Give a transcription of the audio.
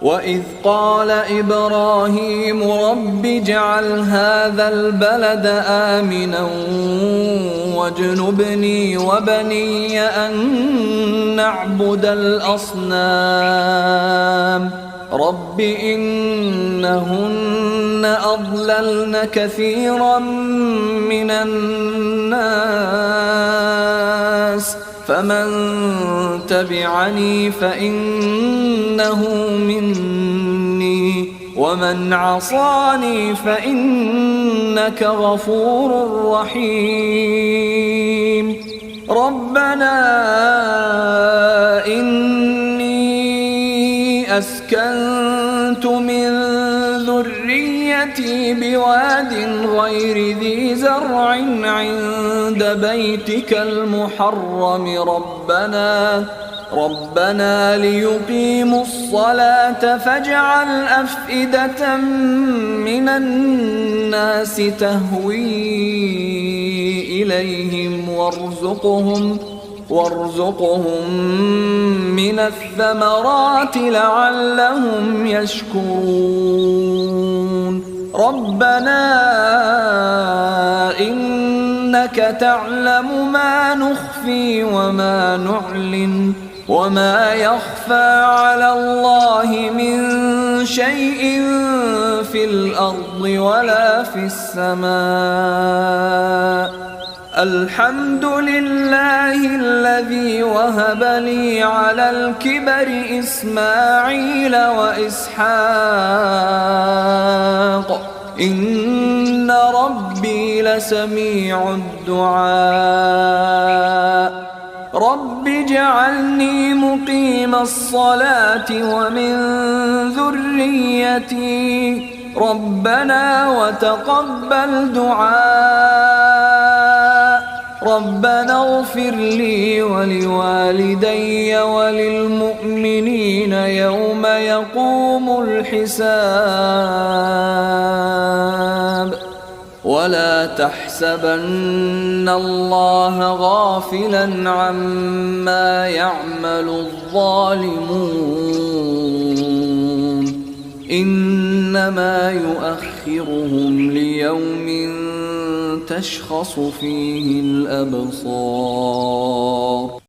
وإذ قال إبراهيم رب اجعل هذا البلد آمنا واجنبني وبني أن نعبد الأصنام رب إنهن أضللن كثيرا من الناس فمن تبعني فإنه مني ومن عصاني فإنك غفور رحيم ربنا إني أسكنت من ذريتي بواد غير ذي زرع عند بيتك المحرم ربنا ليقيموا الصلاة فاجعل أفئدة من الناس تهوي إليهم وارزقهم من الثمرات لعلهم يشكرون ربنا إنك تعلم ما نخفي وما نعلن وما يخفى على الله من شيء في الأرض ولا في السماء الحمد لله الذي وهب لي على الكبر إسماعيل وإسحاق إن ربي لسميع الدعاء رب اجعلني مقيم الصلاة ومن ذريتي ربنا وتقبل دعاء ربنا اغفر لي ولوالدي وللمؤمنين يوم يقوم الحساب ولا تحسبن الله غافلا عما يعمل الظالمون إنما يؤخرهم ليوم تشخص فيه الأبصار